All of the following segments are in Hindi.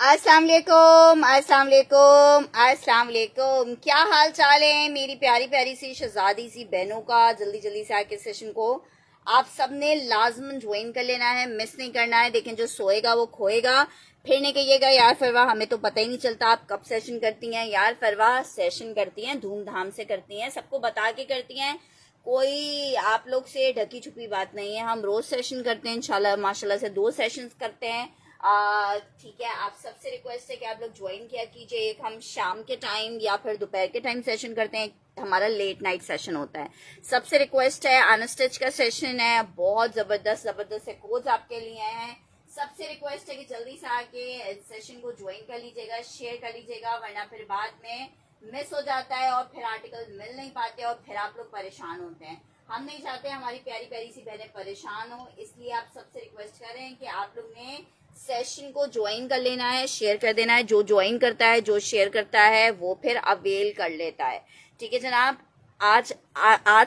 अस्सलाम वालेकुम, अस्सलाम वालेकुम, अस्सलाम वालेकुम। क्या हाल चाल है मेरी प्यारी प्यारी सी शहजादी सी बहनों का। जल्दी जल्दी से आके सेशन को आप सब ने लाजमन ज्वाइन कर लेना है, मिस नहीं करना है। देखें जो सोएगा वो खोएगा। फिर नहीं कहिएगा यार फरवा हमें तो पता ही नहीं चलता आप कब सेशन करती हैं। यार फरवा सेशन करती हैं, धूमधाम से करती हैं, सबको बता के करती हैं। कोई आप लोग से ढकी छुपी बात नहीं है। हम रोज सेशन करते हैं इंशाल्लाह माशाल्लाह से 2 सेशंस करते हैं। ठीक है, आप सबसे रिक्वेस्ट है कि आप लोग ज्वाइन किया कीजिए। एक हम शाम के टाइम या फिर दोपहर के टाइम सेशन करते हैं, हमारा लेट नाइट सेशन होता है। सबसे रिक्वेस्ट है, अनस्टिच का सेशन है, बहुत जबरदस्त जबरदस्त से कोर्स आपके लिए हैं। सबसे रिक्वेस्ट है कि जल्दी से आके सेशन को ज्वाइन कर लीजिएगा, शेयर कर लीजिएगा, वरना फिर बाद में मिस हो जाता है और फिर आर्टिकल मिल नहीं पाते और फिर आप लोग परेशान होते हैं। हम नहीं चाहते हमारी प्यारी प्यारी सी बहनें परेशान हो, इसलिए आप सबसे रिक्वेस्ट कर रहे हैं कि आप लोग ने सेशन को ज्वाइन कर लेना है, शेयर कर देना है। जो ज्वाइन करता है, जो शेयर करता है, वो फिर अवेल कर लेता है। ठीक है जनाब। आज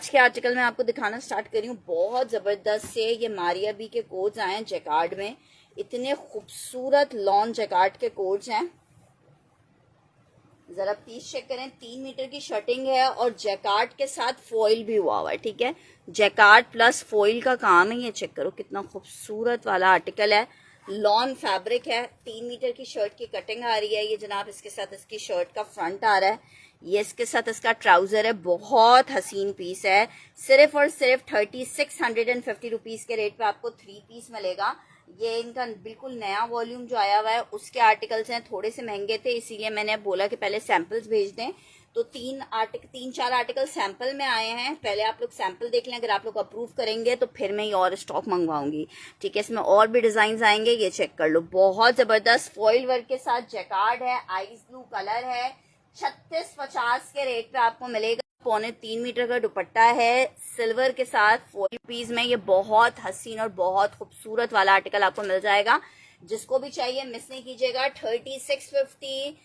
के आर्टिकल में आपको दिखाना स्टार्ट करी हूँ। बहुत जबरदस्त से ये मारिया बी के कोड्स आए हैं जैकार्ड में। इतने खूबसूरत लॉन जैकार्ड के कोड्स हैं। जरा पीस चेक करें, 3 मीटर की शर्टिंग है और जैकार्ड के साथ फॉइल भी हुआ है। ठीक है, जैकार्ड प्लस फॉइल का काम है। ये चेक करो कितना खूबसूरत वाला आर्टिकल है। लॉन फैब्रिक है, 3 मीटर की शर्ट की कटिंग आ रही है। ये जनाब इसके साथ इसकी शर्ट का फ्रंट आ रहा है, ये इसके साथ इसका ट्राउजर है। बहुत हसीन पीस है। सिर्फ और सिर्फ 3650 रुपीज के रेट पे आपको 3 पीस मिलेगा। ये इनका बिल्कुल नया वॉल्यूम जो आया हुआ है उसके आर्टिकल्स हैं, थोड़े से महंगे थे इसीलिए मैंने बोला कि पहले सैंपल्स भेज दें। तो 3-4 आर्टिकल सैंपल में आए हैं, पहले आप लोग सैंपल देख लें। अगर आप लोग अप्रूव करेंगे तो फिर मैं ये और स्टॉक मंगवाऊंगी। ठीक है, इसमें और भी डिजाइन आएंगे, ये चेक कर लो। बहुत जबरदस्त फॉइल वर्क के साथ जैकार्ड है, आइस ब्लू कलर है। 3650 के रेट पे आपको मिलेगा। 3.25 मीटर का दुपट्टा है सिल्वर के साथ फॉइल पीस में। ये बहुत हसीन और बहुत खूबसूरत वाला आर्टिकल आपको मिल जाएगा। जिसको भी चाहिए मिस नहीं कीजिएगा। 3650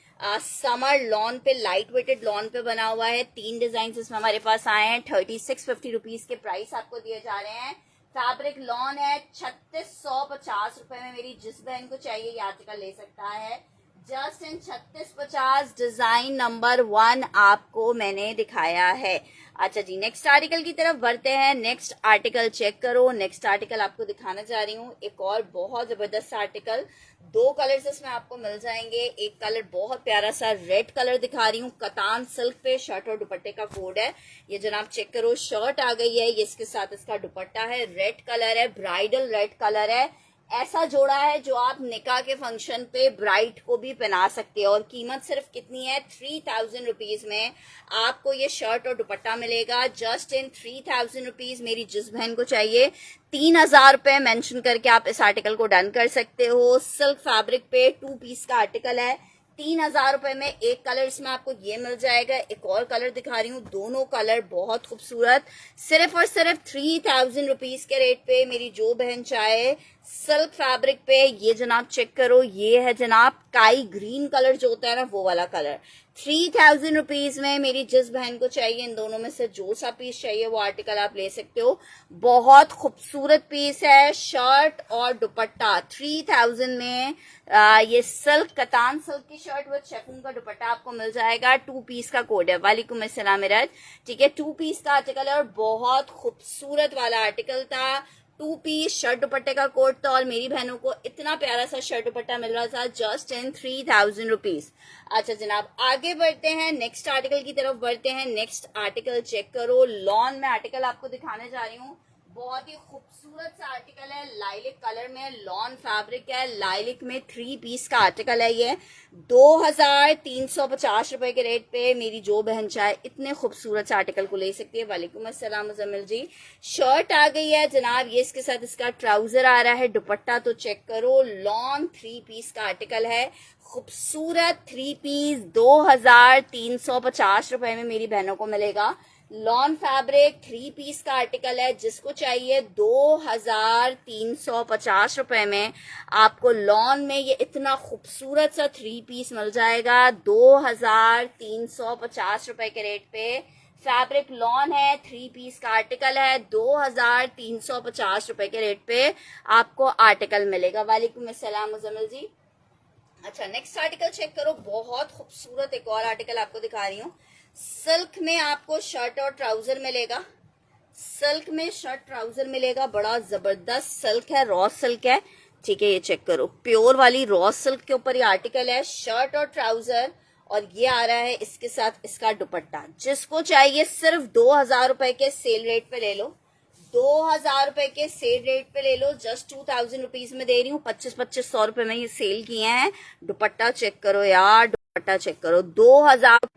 समर लॉन पे, लाइट वेटेड लॉन पे बना हुआ है। 3 डिजाइन इसमें हमारे पास आए हैं। 3650 रुपीज के प्राइस आपको दिए जा रहे हैं। फैब्रिक लॉन है, 3650 रुपए में मेरी जिस बहन को चाहिए ये आर्टिकल ले सकता है। जस्ट इन 3650 डिजाइन नंबर 1 आपको मैंने दिखाया है। अच्छा जी, नेक्स्ट आर्टिकल की तरफ बढ़ते हैं। नेक्स्ट आर्टिकल चेक करो। नेक्स्ट आर्टिकल आपको दिखाना चाह रही हूँ एक और बहुत जबरदस्त आर्टिकल। 2 कलर्स इसमें आपको मिल जाएंगे। एक कलर बहुत प्यारा सा रेड कलर दिखा रही हूँ, कतान सिल्क पे शर्ट और दुपट्टे का कोड है। ये जनाब चेक करो, शर्ट आ गई है, ये इसके साथ इसका दुपट्टा है, रेड कलर है, ब्राइडल रेड कलर है। ऐसा जोड़ा है जो आप निकाह के फंक्शन पे ब्राइड को भी पहना सकते हैं। और कीमत सिर्फ कितनी है, 3000 रुपीज में आपको ये शर्ट और दुपट्टा मिलेगा। Just in 3000 rupees. मेरी जिस बहन को चाहिए 3000 रुपए मेंशन करके आप इस आर्टिकल को डन कर सकते हो। सिल्क फैब्रिक पे 2 पीस का आर्टिकल है। 3000 रुपए में एक कलर इसमें आपको ये मिल जाएगा। एक और कलर दिखा रही हूँ, दोनों कलर बहुत खूबसूरत। सिर्फ और सिर्फ 3000 रुपीज के रेट पे मेरी जो बहन चाहे सिल्क फैब्रिक पे। ये जनाब चेक करो, ये है जनाब काई ग्रीन कलर जो होता है ना, वो वाला कलर। 3000 रुपीज में मेरी जिस बहन को चाहिए इन दोनों में से जो सा पीस चाहिए वो आर्टिकल आप ले सकते हो। बहुत खूबसूरत पीस है, शर्ट और दुपट्टा 3000 में। ये सिल्क, कतान सिल्क की शर्ट विद शेफून का दुपट्टा आपको मिल जाएगा। 2 पीस का कोड है। वालेकुम अस्सलाम मिराज। ठीक है, 2 पीस का आर्टिकल है और बहुत खूबसूरत वाला आर्टिकल था। 2 पीस शर्ट दुपट्टे का कोट था और मेरी बहनों को इतना प्यारा सा शर्ट दुपट्टा मिल रहा था जस्ट इन 3000 रुपीज। अच्छा जनाब, आगे बढ़ते हैं, नेक्स्ट आर्टिकल की तरफ बढ़ते हैं। नेक्स्ट आर्टिकल चेक करो, लॉन में आर्टिकल आपको दिखाने जा रही हूँ। बहुत ही खूबसूरत सा आर्टिकल है, लाइलिक कलर में, लॉन फैब्रिक है, लाइलिक में 3 पीस का आर्टिकल है। ये 2350 रुपए के रेट पे मेरी जो बहन चाहे इतने खूबसूरत से आर्टिकल को ले सकती है। वालेकुम अस्सलाम मुजम्मिल जी। शर्ट आ गई है जनाब, ये इसके साथ इसका ट्राउजर आ रहा है। दुपट्टा तो चेक करो, लॉन 3 पीस का आर्टिकल है। खूबसूरत 3 पीस 2350 रुपए में मेरी बहनों को मिलेगा। लॉन फैब्रिक 3 पीस का आर्टिकल है। जिसको चाहिए 2350 रुपए में आपको लॉन में ये इतना खूबसूरत सा 3 पीस मिल जाएगा। 2350 रुपए के रेट पे फैब्रिक लॉन है, 3 पीस का आर्टिकल है। 2350 रुपए के रेट पे आपको आर्टिकल मिलेगा। वालेकुम अस्सलाम मुजम्मिल जी। अच्छा नेक्स्ट आर्टिकल चेक करो, बहुत खूबसूरत एक और आर्टिकल आपको दिखा रही हूँ। सिल्क में आपको शर्ट और ट्राउजर मिलेगा, सिल्क में शर्ट ट्राउजर मिलेगा, बड़ा जबरदस्त सिल्क है, रॉ सिल्क है, ठीक है। ये चेक करो, प्योर वाली रॉ सिल्क के ऊपर ये आर्टिकल है, शर्ट और ट्राउजर, और ये आ रहा है इसके साथ इसका दुपट्टा। जिसको चाहिए सिर्फ 2,000 रुपए के सेल रेट पे ले लो, 2,000 रुपए के सेल रेट पे ले लो, जस्ट 2,000 रुपीज में दे रही हूँ। 25-2500 रुपए में ये सेल किए हैं। दुपट्टा चेक करो यार, दुपट्टा चेक करो, 2,000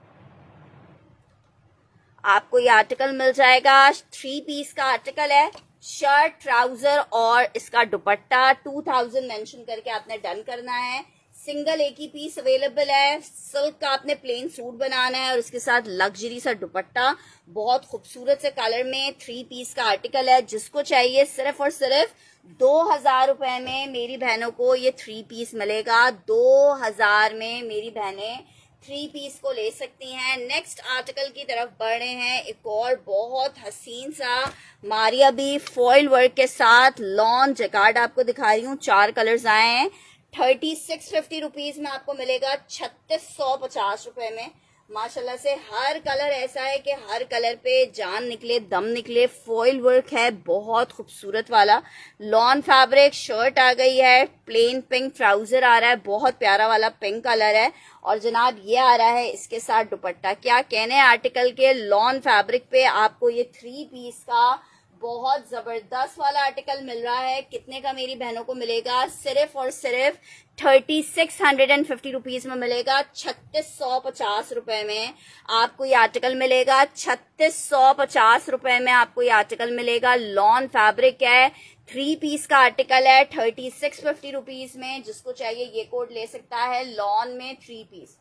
आपको ये आर्टिकल मिल जाएगा। 3 पीस का आर्टिकल है, शर्ट ट्राउजर और इसका दुपट्टा। 2,000 मेंशन करके आपने डन करना है। सिंगल एक ही पीस अवेलेबल है। सिल्क का आपने प्लेन सूट बनाना है और इसके साथ लग्जरी सा दुपट्टा, बहुत खूबसूरत से कलर में। 3 पीस का आर्टिकल है, जिसको चाहिए सिर्फ और सिर्फ 2,000 रुपए में मेरी बहनों को ये 3 पीस मिलेगा। 2,000 में मेरी बहनें 3 पीस को ले सकती हैं। नेक्स्ट आर्टिकल की तरफ बढ़ रहे हैं। एक और बहुत हसीन सा मारिया भी फॉइल वर्क के साथ लॉन जैकार्ड आपको दिखा रही हूँ। 4 कलर्स आए हैं। 3650 रुपीज में आपको मिलेगा, 3650 रुपए में। माशाल्लाह से हर कलर ऐसा है कि हर कलर पे जान निकले, दम निकले। फॉइल वर्क है बहुत खूबसूरत वाला, लॉन फैब्रिक शर्ट आ गई है, प्लेन पिंक ट्राउजर आ रहा है, बहुत प्यारा वाला पिंक कलर है, और जनाब ये आ रहा है इसके साथ दुपट्टा। क्या कहने आर्टिकल के, लॉन फैब्रिक पे आपको ये 3 पीस का बहुत जबरदस्त वाला आर्टिकल मिल रहा है। कितने का मेरी बहनों को मिलेगा, सिर्फ और सिर्फ 3650 रुपीज में मिलेगा। 3650 रुपए में आपको ये आर्टिकल मिलेगा। 3650 रुपए में आपको ये आर्टिकल मिलेगा। लॉन फैब्रिक है, 3 पीस का आर्टिकल है, 3650 रुपीज में। जिसको चाहिए ये कोड ले सकता है, लॉन में 3 पीस।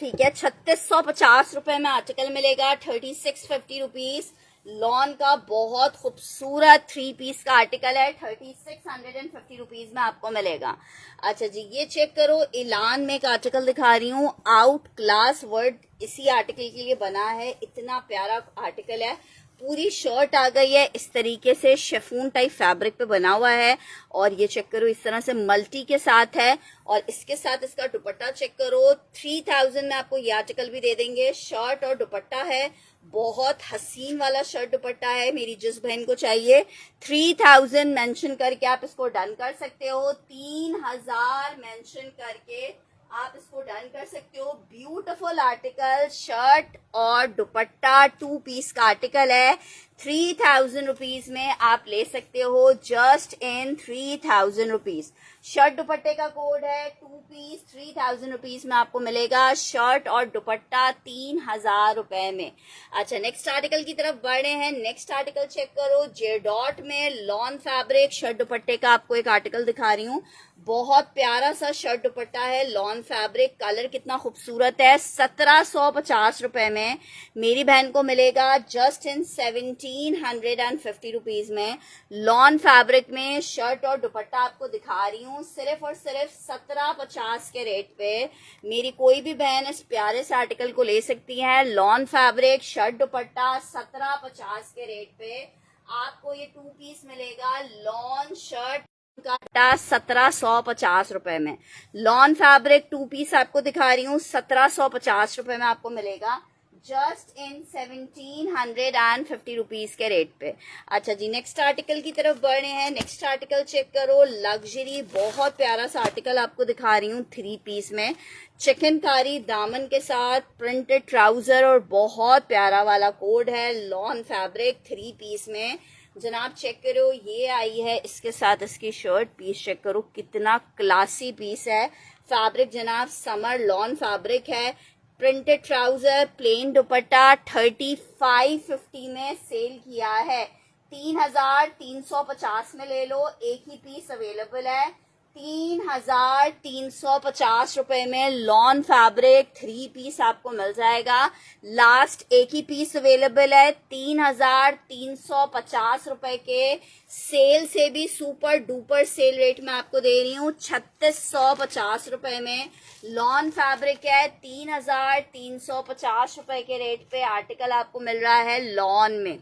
ठीक है, 3650 रुपए में आर्टिकल मिलेगा। 3650 रुपीज लॉन का बहुत खूबसूरत 3 पीस का आर्टिकल है। 3650 रुपीज में आपको मिलेगा। अच्छा जी, ये चेक करो, इलान में एक आर्टिकल दिखा रही हूँ। आउट क्लास वर्ड इसी आर्टिकल के लिए बना है, इतना प्यारा आर्टिकल है। पूरी शर्ट आ गई है इस तरीके से, शेफून टाइप फैब्रिक पे बना हुआ है, और ये चेक करो इस तरह से मल्टी के साथ है, और इसके साथ इसका दुपट्टा चेक करो। 3000 में आपको ये आर्टिकल भी दे देंगे। शर्ट और दुपट्टा है, बहुत हसीन वाला शर्ट दुपट्टा है। मेरी जिस बहन को चाहिए 3000 मेंशन करके आप इसको डन कर सकते हो। 3000 मेंशन करके आप इसको डन कर सकते हो। ब्यूटीफुल आर्टिकल, शर्ट और दुपट्टा 2 पीस का आर्टिकल है। 3000 रुपीज में आप ले सकते हो, जस्ट इन 3000 रुपीज। शर्ट दुपट्टे का कोड है 2 पीस, 3000 रुपीज में आपको मिलेगा। शर्ट और दुपट्टा 3000 रुपए में। अच्छा नेक्स्ट आर्टिकल की तरफ बढ़ रहे हैं। नेक्स्ट आर्टिकल चेक करो, जेडॉट में लॉन फैब्रिक शर्ट दुपट्टे का आपको एक आर्टिकल दिखा रही हूँ। बहुत प्यारा सा शर्ट दुपट्टा है, लॉन फैब्रिक, कलर कितना खूबसूरत है। 1750 रुपए में मेरी बहन को मिलेगा, जस्ट इन 1750 रुपीज में। लॉन फैब्रिक में शर्ट और दुपट्टा आपको दिखा रही हूँ, सिर्फ और सिर्फ 1750 के रेट पे मेरी कोई भी बहन इस प्यारे से आर्टिकल को ले सकती है। लॉन फैब्रिक शर्ट दुपट्टा 1750 के रेट पे आपको ये 2 पीस मिलेगा। लॉन शर्ट का 1750 रुपए में। लॉन फैब्रिक 2 पीस आपको दिखा रही हूँ, 1750 रुपए में आपको मिलेगा, जस्ट इन 1750 रुपीज के रेट पे। अच्छा जी, नेक्स्ट आर्टिकल की तरफ बढ़ रहे हैं। नेक्स्ट आर्टिकल चेक करो, लग्जरी बहुत प्यारा सा आर्टिकल आपको दिखा रही हूँ। 3 पीस में चिकनकारी दामन के साथ प्रिंटेड ट्राउजर और बहुत प्यारा वाला कोड है। लॉन फैब्रिक 3 पीस में जनाब चेक करो, ये आई है इसके साथ इसकी शर्ट। पीस चेक करो कितना क्लासी पीस है। फैब्रिक जनाब समर लॉन फैब्रिक है। प्रिंटेड ट्राउजर, प्लेन दुपट्टा 3550 में सेल किया है। 3350 में ले लो, एक ही पीस अवेलेबल है। 3350 रुपए में लॉन फैब्रिक 3 पीस आपको मिल जाएगा। लास्ट एक ही पीस अवेलेबल है। 3350 रुपए के सेल से भी सुपर डुपर सेल रेट में आपको दे रही हूँ, 3650 रुपए में लॉन फैब्रिक है। 3350 रुपए के रेट पे आर्टिकल आपको मिल रहा है लॉन में।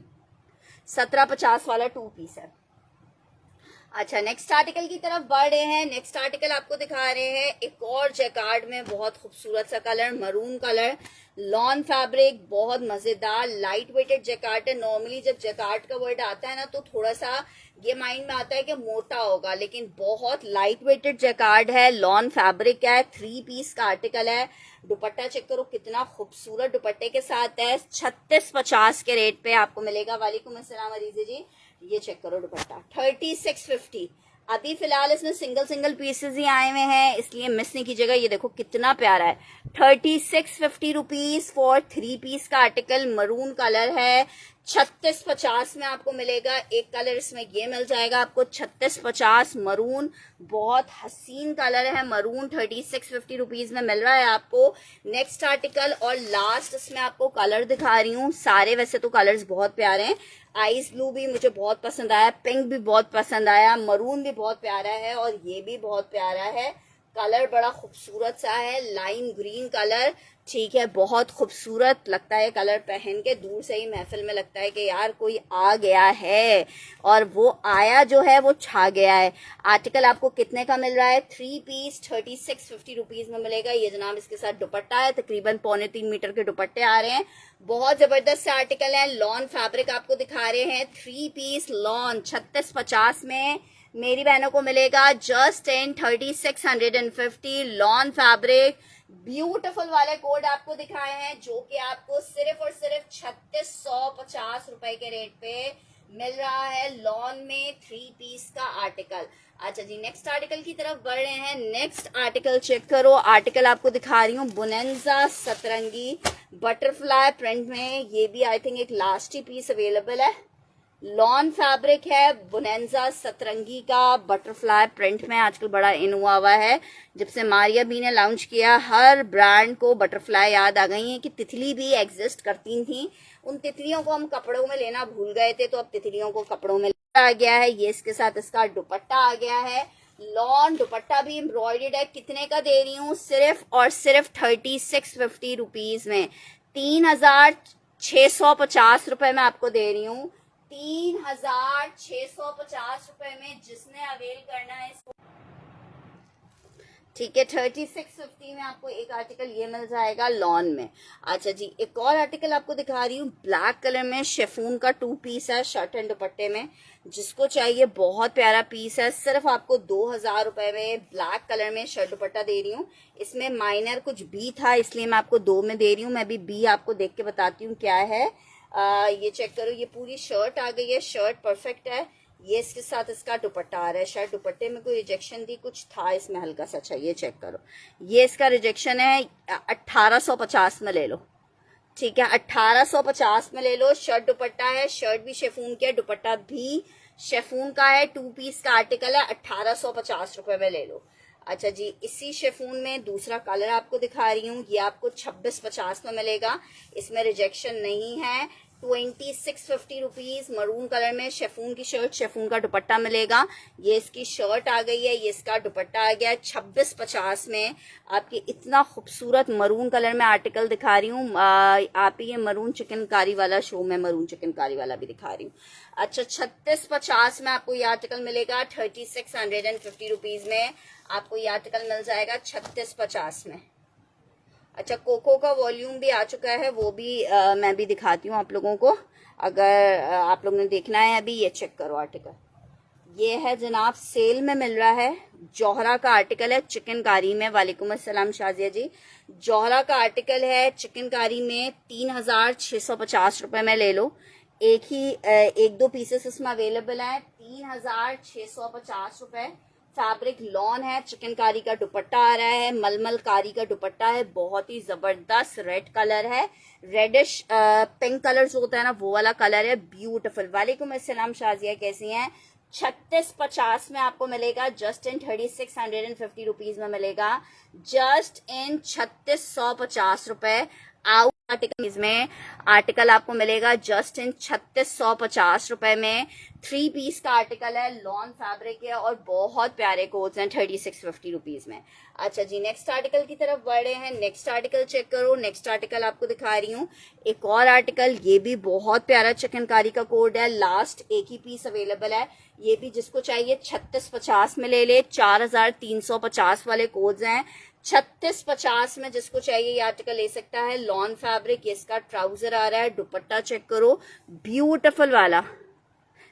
1750 वाला 2 पीस है। अच्छा, नेक्स्ट आर्टिकल की तरफ बढ़ रहे हैं। नेक्स्ट आर्टिकल आपको दिखा रहे हैं एक और जैकार्ड में, बहुत खूबसूरत सा colour, maroon colour, lawn fabric, बहुत मजेदार लाइट वेटेड जैकार्ड है। नॉर्मली जब जैकार्ड का वर्ड आता है ना तो थोड़ा सा ये माइंड में आता है कि मोटा होगा, लेकिन बहुत लाइट वेटेड जैकार्ड है, लॉन फैब्रिक है, 3 पीस का आर्टिकल है। दुपट्टा चेक करो कितना खूबसूरत दुपट्टे के साथ है। 3650 के रेट पे आपको मिलेगा। वालेकुम अस्सलाम अरीज़े जी, ये चेक करो दुपट्टा 3650। अभी फिलहाल इसमें सिंगल पीसेस ही आए हुए हैं, इसलिए मिस नहीं कीजिएगा। ये देखो कितना प्यारा है, 3650 रुपीज फॉर 3 पीस का आर्टिकल, मरून कलर है। 3650 में आपको मिलेगा। एक कलर इसमें ये मिल जाएगा आपको 3650 मरून, बहुत हसीन कलर है मरून, 3650 रुपीज में मिल रहा है आपको। नेक्स्ट आर्टिकल और लास्ट इसमें आपको कलर दिखा रही हूँ। सारे वैसे तो कलर्स बहुत प्यारे हैं, आइस ब्लू भी मुझे बहुत पसंद आया, पिंक भी बहुत पसंद आया, मरून भी बहुत प्यारा है और ये भी बहुत प्यारा है। कलर बड़ा खूबसूरत सा है, लाइम ग्रीन कलर, ठीक है, बहुत खूबसूरत लगता है कलर पहन के। दूर से ही महफिल में लगता है कि यार कोई आ गया है, और वो आया जो है वो छा गया है। आर्टिकल आपको कितने का मिल रहा है? 3 पीस 3650 रुपीज में मिलेगा। ये जनाब इसके साथ दुपट्टा है, तकरीबन 3.25 मीटर के दुपट्टे आ रहे हैं। बहुत जबरदस्त से आर्टिकल है। लॉन फैब्रिक आपको दिखा रहे हैं, 3 पीस लॉन 3650 में मेरी बहनों को मिलेगा just in 3650। Lawn fabric beautiful वाले कोड आपको दिखाए हैं जो कि आपको सिर्फ और सिर्फ 3650 रुपए के रेट पे मिल रहा है। लॉन में 3 पीस का आर्टिकल। अच्छा जी, नेक्स्ट आर्टिकल की तरफ बढ़ रहे हैं। नेक्स्ट आर्टिकल चेक करो। आर्टिकल आपको दिखा रही हूँ बोनेंजा सतरंगी बटरफ्लाई प्रिंट में। ये भी आई थिंक एक लास्ट ही पीस अवेलेबल है। लॉन फैब्रिक है, बोनेंजा सतरंगी का बटरफ्लाई प्रिंट में आजकल बड़ा इन हुआ है। जब से मारिया बी ने लॉन्च किया, हर ब्रांड को बटरफ्लाई याद आ गई है कि तितली भी एग्जिस्ट करती थी। उन तितलियों को हम कपड़ों में लेना भूल गए थे, तो अब तितलियों को कपड़ों में आ गया है। ये इसके साथ इसका दुपट्टा आ गया है। लॉन दुपट्टा भी एम्ब्रॉयडर्ड है। कितने का दे रही हूँ? सिर्फ और सिर्फ 3650 रुपीज में, 3650 रुपए में आपको दे रही हूँ। 3650 रुपए में जिसने अवेल करना है इसको, ठीक है। 3650 में आपको एक आर्टिकल ये मिल जाएगा लॉन में। अच्छा जी, एक और आर्टिकल आपको दिखा रही हूँ ब्लैक कलर में, शेफून का 2 पीस है, शर्ट एंड दुपट्टे में। जिसको चाहिए बहुत प्यारा पीस है, सिर्फ आपको 2000 रुपए में ब्लैक कलर में शर्ट दुपट्टा दे रही हूँ। इसमें माइनर कुछ बी था, इसलिए मैं आपको 2 में दे रही हूँ। मैं भी बी आपको देख के बताती हूँ क्या है। ये चेक करो, ये पूरी शर्ट आ गई है, शर्ट परफेक्ट है। ये इसके साथ इसका दुपट्टा आ रहा है। शायद दुपट्टे में कोई रिजेक्शन दी कुछ था इसमें हल्का सा। अच्छा ये चेक करो, ये इसका रिजेक्शन है। 1850 में ले लो, ठीक है, 1850 में ले लो। शर्ट दुपट्टा है, शर्ट भी शेफून की है, दुपट्टा भी शेफून का है। 2 पीस का आर्टिकल है, 1850 रुपए में ले लो। अच्छा जी, इसी शेफून में दूसरा कलर आपको दिखा रही हूँ। ये आपको 2650 में मिलेगा, इसमें रिजेक्शन नहीं है। 2650 रुपीज मरून कलर में शेफून की शर्ट, शेफून का दुपट्टा मिलेगा। ये इसकी शर्ट आ गई है, ये इसका दुपट्टा आ गया है। 2650 में आपके इतना खूबसूरत मरून कलर में आर्टिकल दिखा रही हूँ। आप ये मरून चिकनकारी वाला शो में मरून चिकनकारी वाला भी दिखा रही हूँ। अच्छा, 3650 में आपको ये आर्टिकल मिलेगा। 3650 रुपीज में आपको ये आर्टिकल मिल जाएगा 3650 में। अच्छा, कोको का वॉल्यूम भी आ चुका है, वो भी मैं भी दिखाती हूँ आप लोगों को, अगर आप लोगों ने देखना है। अभी ये चेक करो आर्टिकल, ये है जनाब, सेल में मिल रहा है। जौहरा का आर्टिकल है चिकनकारी में। वालेकुम अस्सलाम शाजिया जी, जौहरा का आर्टिकल है चिकनकारी में, 3650 रुपए में ले लो। एक दो पीसेस इसमें अवेलेबल है। 3650 रुपए। फैब्रिक लॉन है, चिकनकारी का दुपट्टा आ रहा है, मलमल कारी का दुपट्टा है, बहुत ही जबरदस्त रेड कलर है, रेडिश पिंक कलर जो होता है ना वो वाला कलर है, ब्यूटीफुल। वालेकुम अस्सलाम शाजिया, कैसी हैं? 3650 में आपको मिलेगा, जस्ट इन 3650 रुपीज में मिलेगा, जस्ट इन 3650 रुपए। आउट आर्टिकल इसमें आर्टिकल आपको मिलेगा जस्ट इन 3650 रुपए में। 3 पीस का आर्टिकल है, लॉन फैब्रिक है और बहुत प्यारे कोट्स हैं 3650 रुपीज में। अच्छा जी, नेक्स्ट आर्टिकल की तरफ बढ़ रहे हैं। नेक्स्ट आर्टिकल चेक करो। नेक्स्ट आर्टिकल आपको दिखा रही हूँ एक और आर्टिकल, ये भी बहुत प्यारा चिकनकारी का कोड है, लास्ट एक ही पीस अवेलेबल है। ये भी जिसको चाहिए 3650 में ले ले। 4350 वाले कोड्स हैं। 3650 में जिसको चाहिए ये आर्टिकल ले सकता है। लॉन फैब्रिक, ये इसका ट्राउजर आ रहा है। दुपट्टा चेक करो, ब्यूटीफुल वाला।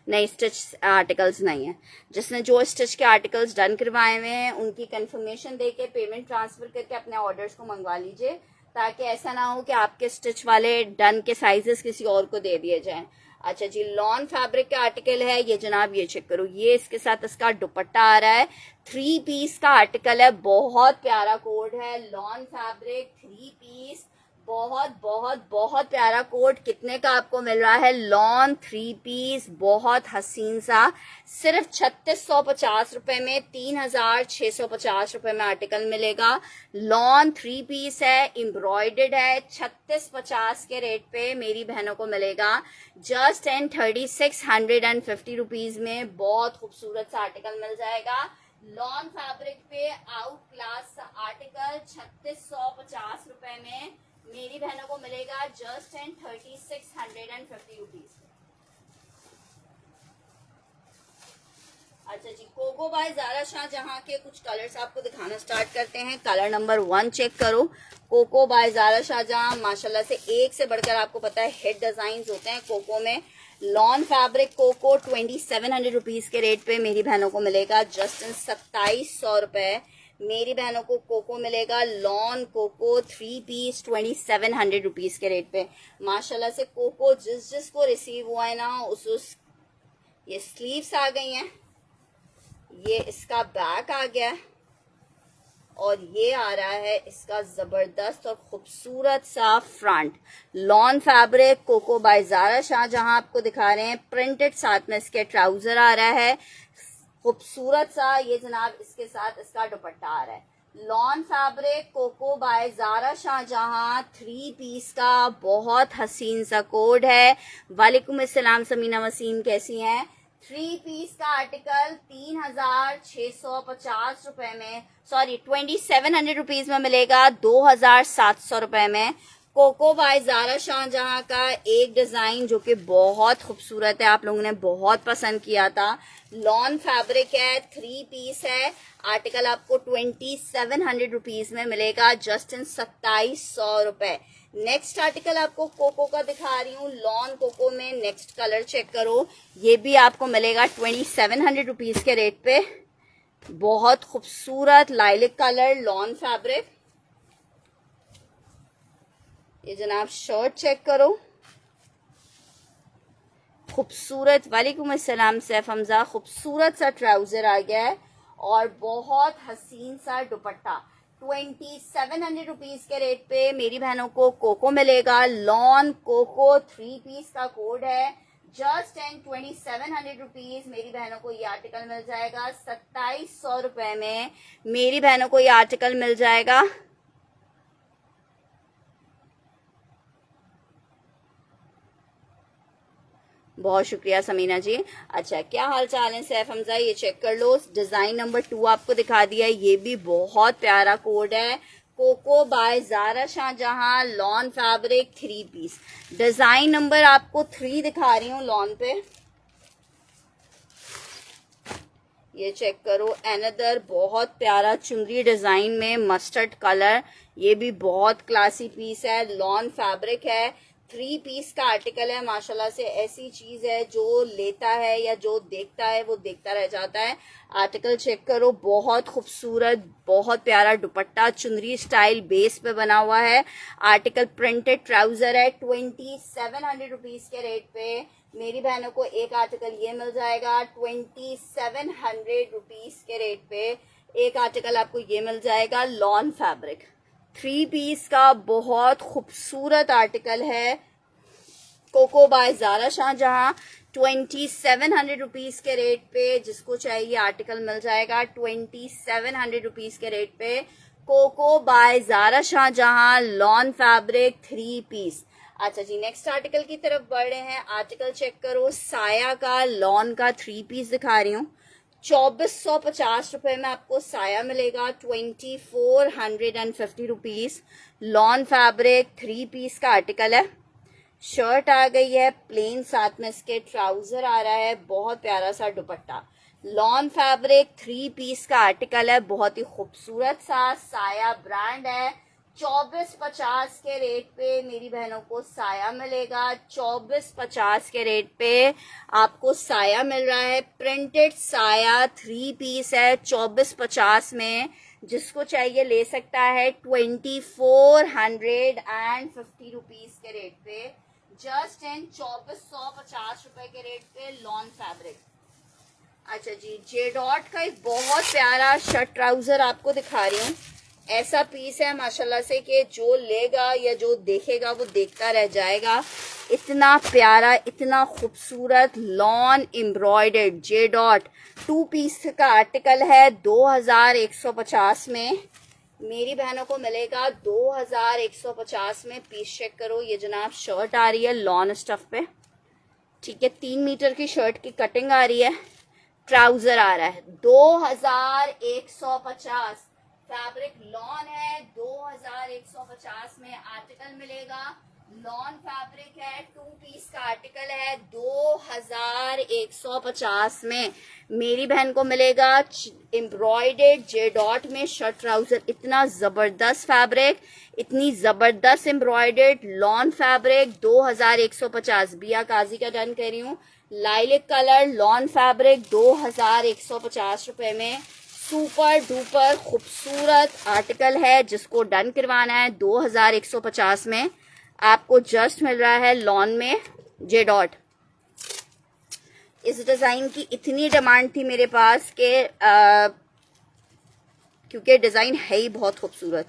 नहीं, स्टिच आर्टिकल्स नहीं है। जिसने जो स्टिच के आर्टिकल्स डन करवाए हुए हैं उनकी कंफर्मेशन देके पेमेंट ट्रांसफर करके अपने ऑर्डर्स को मंगवा लीजिए, ताकि ऐसा ना हो कि आपके स्टिच वाले डन के साइजेस किसी और को दे दिए जाएं। अच्छा जी, लॉन फैब्रिक का आर्टिकल है ये जनाब, ये चेक करो। ये इसके साथ इसका दुपट्टा आ रहा है। 3 पीस का आर्टिकल है, बहुत प्यारा कोड है। लॉन फैब्रिक 3 पीस, बहुत बहुत बहुत प्यारा कोट। कितने का आपको मिल रहा है? लॉन 3 पीस, बहुत हसीन सा, सिर्फ 3650 रुपए में 3650 रुपए में आर्टिकल मिलेगा। लॉन 3 पीस है, एम्ब्रॉयडर्ड है। 3650 के रेट पे मेरी बहनों को मिलेगा जस्ट एंड 3650 रुपीज में। बहुत खूबसूरत सा आर्टिकल मिल जाएगा लॉन फैब्रिक पे। आउट क्लास आर्टिकल 3650 रुपए में मेरी बहनों को मिलेगा जस्ट एंड 3650 रुपीज। अच्छा जी, कोको बाय ज़ारा शाहजहां के कुछ कलर्स आपको दिखाना स्टार्ट करते हैं। कलर नंबर 1 चेक करो। कोको बाय ज़ारा शाहजहां माशाल्लाह से एक से बढ़कर आपको पता है हिट डिजाइन होते हैं कोको में। लॉन फैब्रिक कोको 2700 रुपीज के रेट पे मेरी बहनों को मिलेगा जस्ट इन 2700 रुपए। मेरी बहनों को कोको मिलेगा लॉन कोको 3 पीस 2700 रुपीज के रेट पे। माशाल्लाह से कोको जिस जिसको रिसीव हुआ है ना उस ये स्लीव्स आ गई हैं, ये इसका बैक आ गया और ये आ रहा है इसका जबरदस्त और खूबसूरत सा front. Lawn fabric Coco by Zara Shahjahan आपको दिखा रहे हैं। प्रिंटेड साथ में इसके ट्राउजर आ रहा है खूबसूरत सा, ये जनाब इसके साथ इसका दुपट्टा आ रहा है। Lawn fabric Coco by Zara Shahjahan 3 piece का बहुत हसीन सा कोड है। वालेकुम अस्सलाम समीना वसीम, कैसी हैं? 3 पीस का आर्टिकल 3650 रुपए में, सॉरी 2700 रुपीज में मिलेगा 2700 रुपए में। कोको बाय ज़ारा शाहजहां का एक डिजाइन जो कि बहुत खूबसूरत है, आप लोगों ने बहुत पसंद किया था। लॉन फैब्रिक है, 3 पीस है। आर्टिकल आपको 2700 रुपीज में मिलेगा जस्ट इन 2700 रुपए। नेक्स्ट आर्टिकल आपको कोको का दिखा रही हूँ, लॉन कोको में। नेक्स्ट कलर चेक करो, ये भी आपको मिलेगा 2700 रुपीज के रेट पे। बहुत खूबसूरत लाइलिक कलर, लॉन फैब्रिक। ये जनाब शर्ट चेक करो, खूबसूरत। वालेकुम अस्सलाम सैफ हमजा, खूबसूरत सा ट्राउजर आ गया है और बहुत हसीन सा दुपट्टा। 2700 रुपीज के रेट पे मेरी बहनों को कोको मिलेगा। लॉन कोको 3 पीस का कोड है जस्ट एंड 2700 रुपीज। मेरी बहनों को ये आर्टिकल मिल जाएगा 2700 रुपए में। मेरी बहनों को ये आर्टिकल मिल जाएगा बहुत शुक्रिया समीना जी। अच्छा, क्या हाल चाल है सैफ हमजा? ये चेक कर लो, डिजाइन नंबर 2 आपको दिखा दिया है। ये भी बहुत प्यारा कोड है, Coco by Zara Shahjahan, lawn fabric 3 piece. Design number आपको 3 दिखा रही हूँ लॉन पे। ये चेक करो, अनदर बहुत प्यारा चुनरी डिजाइन में मस्टर्ड कलर। ये भी बहुत क्लासी पीस है, लॉन फैब्रिक है, 3 पीस का आर्टिकल है। माशाल्लाह से ऐसी चीज है जो लेता है या जो देखता है वो देखता रह जाता है। आर्टिकल चेक करो, बहुत खूबसूरत, बहुत प्यारा दुपट्टा चुनरी स्टाइल बेस पे बना हुआ है। आर्टिकल प्रिंटेड ट्राउजर है 2700 रुपीज के रेट पे। मेरी बहनों को एक आर्टिकल ये मिल जाएगा 2700 रुपीज के रेट पे। एक आर्टिकल आपको ये मिल जाएगा लॉन फैब्रिक 3 पीस का, बहुत खूबसूरत आर्टिकल है। Coco by Zara Shahjahan 2700 rupees के रेट पे। जिसको चाहिए आर्टिकल मिल जाएगा 2700 रुपीज के रेट पे। Coco by Zara Shahjahan lawn fabric 3 piece. अच्छा जी, नेक्स्ट आर्टिकल की तरफ बढ़ रहे हैं। आर्टिकल चेक करो, साया का लॉन का 3 पीस दिखा रही हूँ। 2450 रुपये में आपको साया मिलेगा, 2450 रुपीज़। लॉन फैब्रिक 3 पीस का आर्टिकल है। शर्ट आ गई है प्लेन, साथ में इसके ट्राउजर आ रहा है, बहुत प्यारा सा दुपट्टा। लॉन फैब्रिक 3 पीस का आर्टिकल है, बहुत ही खूबसूरत सा साया ब्रांड है। 2450 के रेट पे मेरी बहनों को साया मिलेगा। 2450 के रेट पे आपको साया मिल रहा है। प्रिंटेड साया 3 पीस है, 2450 में। जिसको चाहिए ले सकता है। 2450 रुपीज के रेट पे, जस्ट इन 2450 रुपए के रेट पे लॉन फैब्रिक। अच्छा जी, जे डॉट का एक बहुत प्यारा शर्ट ट्राउजर आपको दिखा रही हूँ। ऐसा पीस है माशाल्लाह से कि जो लेगा या जो देखेगा वो देखता रह जाएगा। इतना प्यारा, इतना खूबसूरत lawn embroidered J dot 2 piece का आर्टिकल है। 2150 में मेरी बहनों को मिलेगा। 2150 में। पीस चेक करो, ये जनाब शर्ट आ रही है लॉन स्टफ पे, ठीक है। 3 मीटर की शर्ट की कटिंग आ रही है। ट्राउजर आ रहा है 2150। फैब्रिक लॉन है, 2150 में आर्टिकल मिलेगा। लॉन फैब्रिक है, 2 पीस का आर्टिकल है। 2150 में मेरी बहन को मिलेगा। एम्ब्रॉयडर्ड जे डॉट में शर्ट ट्राउजर, इतना जबरदस्त फैब्रिक, इतनी जबरदस्त एम्ब्रॉयडर्ड लॉन फैब्रिक। 2150। बिया काजी का डन कर रही हूँ। लाइलिक कलर लॉन फैब्रिक 2150 रुपए में। सुपर डुपर खूबसूरत आर्टिकल है, जिसको डन करवाना है 2150 में आपको जस्ट मिल रहा है लॉन में जे डॉट। इस डिजाइन की इतनी डिमांड थी मेरे पास कि क्योंकि डिजाइन है ही बहुत खूबसूरत।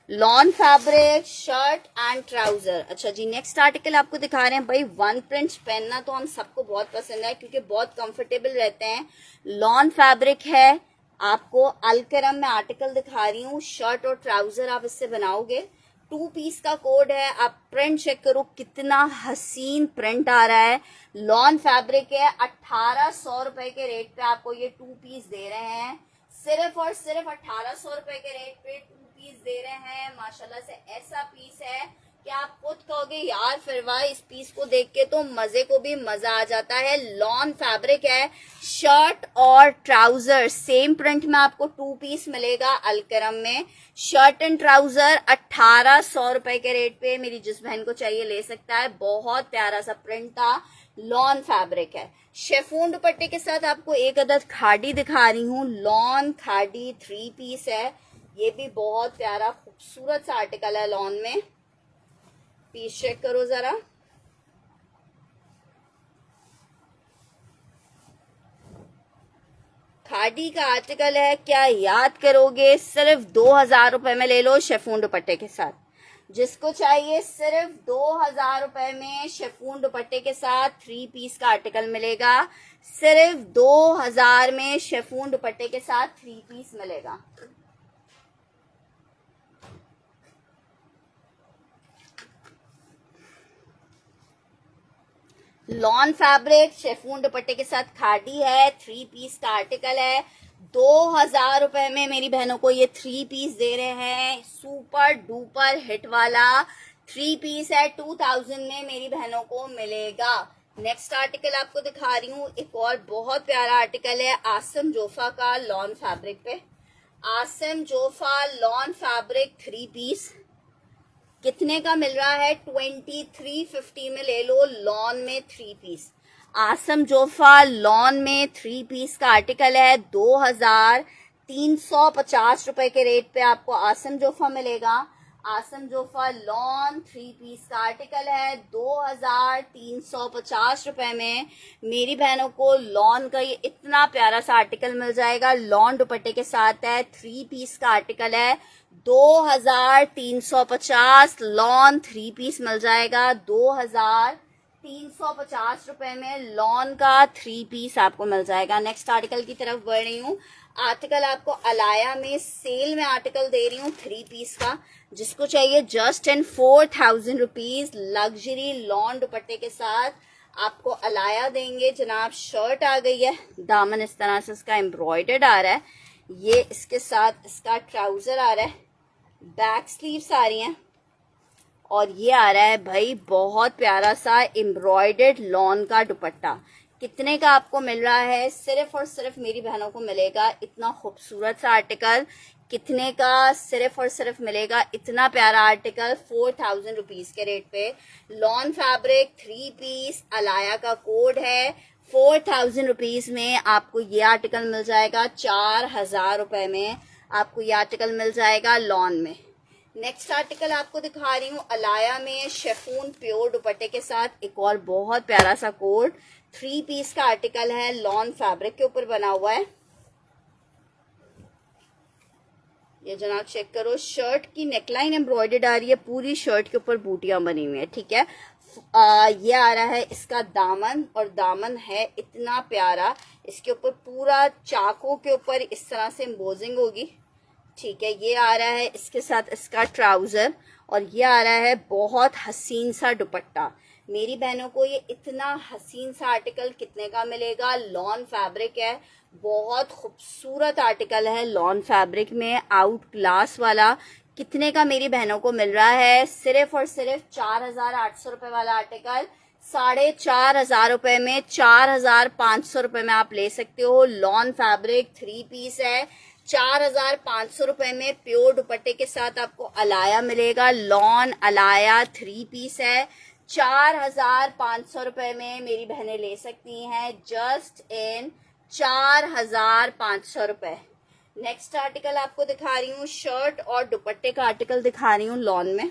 Lawn fabric shirt and trouser. अच्छा जी, नेक्स्ट आर्टिकल आपको दिखा रहे हैं। भाई वन प्रिंट्स पहनना तो हम सबको बहुत पसंद है क्योंकि बहुत कंफर्टेबल रहते हैं। लॉन फैब्रिक है, आपको अलकरम में आर्टिकल दिखा रही हूँ। शर्ट और ट्राउजर आप इससे बनाओगे। 2 पीस का कोड है। आप प्रिंट चेक करो, कितना हसीन प्रिंट आ रहा है। लॉन फैब्रिक है। 1800 रुपए के रेट पे आपको ये 2 पीस दे रहे हैं। सिर्फ और सिर्फ 1800 रुपए के रेट पे 2 पीस दे रहे हैं। माशाल्लाह से ऐसा पीस है कि आप खुद कहोगे यार फिरवा, इस पीस को देख के तो मजे को भी मजा आ जाता है। लॉन फैब्रिक है। शर्ट और ट्राउजर सेम प्रिंट में आपको 2 पीस मिलेगा अलकरम में। शर्ट एंड ट्राउजर 1800 रुपए के रेट पे मेरी जिस बहन को चाहिए ले सकता है। बहुत प्यारा सा प्रिंट था। लॉन फैब्रिक है। शेफून दुपट्टे के साथ आपको एक अदद खाड़ी दिखा रही हूँ। लॉन खाड़ी 3 पीस है। ये भी बहुत प्यारा खूबसूरत सा आर्टिकल है लॉन में। पीस चेक करो जरा। खाड़ी का आर्टिकल है, क्या याद करोगे। सिर्फ 2000 रुपए में ले लो शेफून दुपट्टे के साथ। जिसको चाहिए सिर्फ 2000 रुपए में शेफून दुपट्टे के साथ 3 पीस का आर्टिकल मिलेगा। सिर्फ 2000 में शेफून दुपट्टे के साथ 3 पीस मिलेगा। लॉन फैब्रिक शेफून दुपट्टे के साथ खाड़ी है। 3 पीस का आर्टिकल है। 2000 रुपए में मेरी बहनों को ये 3 पीस दे रहे हैं। सुपर डुपर हिट वाला 3 पीस है। 2000 में मेरी बहनों को मिलेगा। नेक्स्ट आर्टिकल आपको दिखा रही हूँ। एक और बहुत प्यारा आर्टिकल है आसम जोफा का लॉन फैब्रिक पे। Asim Jofa lawn fabric 3 piece कितने का मिल रहा है। 2350 में ले लो लॉन में 3 पीस। आसम जोफा लॉन में 3 पीस का आर्टिकल है। 2350 रुपए के रेट पे आपको आसम जोफा मिलेगा। आसम जोफा लॉन 3 पीस का आर्टिकल है। 2350 रुपए में मेरी बहनों को लॉन का ये इतना प्यारा सा आर्टिकल मिल जाएगा। लॉन दुपट्टे के साथ है। 3 पीस का आर्टिकल है। 2350 लॉन 3 पीस मिल जाएगा। 2350 रुपए में लॉन का 3 पीस आपको मिल जाएगा। नेक्स्ट आर्टिकल की तरफ बढ़ रही हूँ। आर्टिकल आपको अलाया में सेल में आर्टिकल दे रही हूँ 3 पीस का, जिसको चाहिए just and 4000 rupees luxury lawn दुपट्टे के साथ आपको अलाया देंगे जनाब। शर्ट आ गई है, दामन इस तरह से इसका एम्ब्रॉयडर्ड आ रहा है, ये इसके साथ इसका ट्राउजर आ रहा है, बैक स्लीव्स आ रही हैं और ये आ रहा है भाई बहुत प्यारा सा एम्ब्रॉयडर्ड लॉन का दुपट्टा। कितने का आपको मिल रहा है? सिर्फ और सिर्फ मेरी बहनों को मिलेगा इतना खूबसूरत सा आर्टिकल। कितने का? सिर्फ और सिर्फ मिलेगा इतना प्यारा आर्टिकल 4000 रुपीज के रेट पे। लॉन फैब्रिक 3 पीस अलाया का कोड है। 4000 रुपीज में आपको ये आर्टिकल मिल जाएगा। 4000 रुपए में आपको ये आर्टिकल मिल जाएगा लॉन में। नेक्स्ट आर्टिकल आपको दिखा रही हूँ अलाया में शेफून प्योर दुपट्टे के साथ एक और बहुत प्यारा सा कोड। 3 पीस का आर्टिकल है, लॉन फैब्रिक के ऊपर बना हुआ है। ये जनाब चेक करो, शर्ट की नेकलाइन एम्ब्रॉयडर्ड आ रही है, पूरी शर्ट के ऊपर बूटियां बनी हुई है, ठीक है। ये आ रहा है इसका दामन, और दामन है इतना प्यारा, इसके ऊपर पूरा चाकों के ऊपर इस तरह से एम्बोजिंग होगी, ठीक है। ये आ रहा है इसके साथ इसका ट्राउजर, और ये आ रहा है बहुत हसीन सा दुपट्टा। मेरी बहनों को ये इतना हसीन सा आर्टिकल कितने का मिलेगा? लॉन फैब्रिक है, बहुत खूबसूरत आर्टिकल है लॉन फैब्रिक में, आउट क्लास वाला। कितने का मेरी बहनों को मिल रहा है? सिर्फ और सिर्फ 4800 रुपए वाला आर्टिकल 4500 रुपए में, 4500 रुपए में आप ले सकते हो। लॉन फैब्रिक 3 पीस है, 4500 रुपए में प्योर दुपट्टे के साथ आपको अलाया मिलेगा। लॉन अलाया 3 पीस है, 4500 रुपए में मेरी बहनें ले सकती हैं, जस्ट इन 4500 रुपए। नेक्स्ट आर्टिकल आपको दिखा रही हूँ, शर्ट और दुपट्टे का आर्टिकल दिखा रही हूँ लॉन में।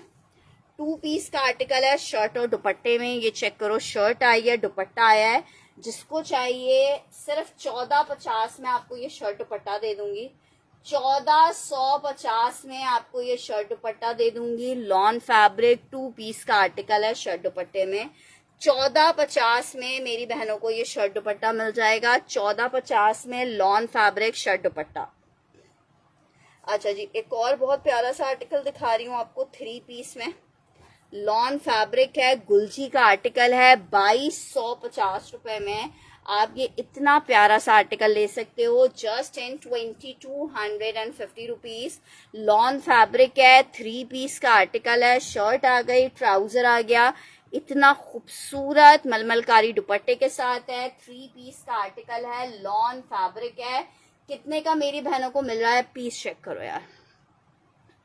2 पीस का आर्टिकल है शर्ट और दुपट्टे में। ये चेक करो, शर्ट आई है, दुपट्टा आया है। जिसको चाहिए सिर्फ 1450 में आपको ये शर्ट दुपट्टा दे दूंगी। 1450 में आपको ये शर्ट दुपट्टा दे दूंगी। लॉन फैब्रिक 2 पीस का आर्टिकल है शर्ट दुपट्टे में। 1450 में मेरी बहनों को ये शर्ट दुपट्टा मिल जाएगा। 1450 में लॉन फैब्रिक शर्ट दुपट्टा। अच्छा जी, एक और बहुत प्यारा सा आर्टिकल दिखा रही हूँ आपको 3 पीस में। लॉन फैब्रिक है, गुलजी का आर्टिकल है, 2250 रुपए में आप ये इतना प्यारा सा आर्टिकल ले सकते हो, just in 2250 rupees. Lawn fabric है, 3 पीस का आर्टिकल है, शर्ट आ गई, ट्राउजर आ गया, इतना खूबसूरत मलमलकारी दुपट्टे के साथ है। 3 पीस का आर्टिकल है, लॉन फैब्रिक है। कितने का मेरी बहनों को मिल रहा है? पीस चेक करो यार,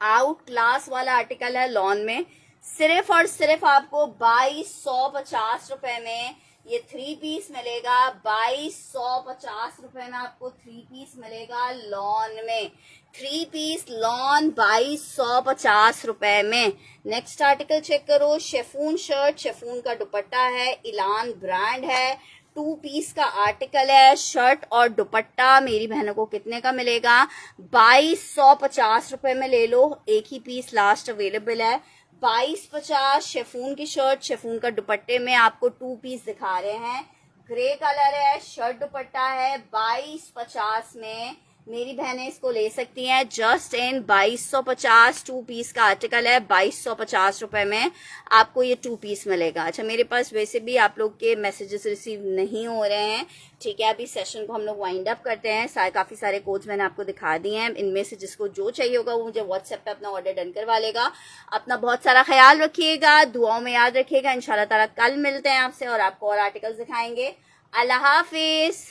आउट क्लास वाला आर्टिकल है लॉन में। सिर्फ और सिर्फ आपको 2250 रुपए में ये 3 पीस मिलेगा। 2250 रुपए में आपको 3 पीस मिलेगा लॉन में। 3 पीस लॉन 2250 रुपए में। नेक्स्ट आर्टिकल चेक करो, शेफून शर्ट, शेफून का दुपट्टा है, इलान ब्रांड है, 2 पीस का आर्टिकल है, शर्ट और दुपट्टा मेरी बहनों को कितने का मिलेगा? 2250 रुपए में ले लो, एक ही पीस लास्ट अवेलेबल है। 2250 शेफून की शर्ट, शेफून का दुपट्टे में आपको 2 पीस दिखा रहे हैं। ग्रे कलर है, शर्ट दुपट्टा है, 2250 में मेरी बहनें इसको ले सकती हैं, जस्ट इन 2250। 2 पीस का आर्टिकल है, 2250 रुपए में आपको ये 2 पीस मिलेगा। अच्छा, मेरे पास वैसे भी आप लोग के मैसेजेस रिसीव नहीं हो रहे हैं, ठीक है। अभी सेशन को हम लोग वाइंड अप करते हैं। काफी सारे कोड्स मैंने आपको दिखा दिए हैं, इनमें से जिसको जो चाहिए होगा वो मुझे व्हाट्सएप पे अपना ऑर्डर डन करवा लेगा। अपना बहुत सारा ख्याल रखिएगा, दुआओं में याद रखिएगा। इंशाल्लाह ताला कल मिलते हैं आपसे और आपको और आर्टिकल्स दिखाएंगे। अल्लाह हाफिज।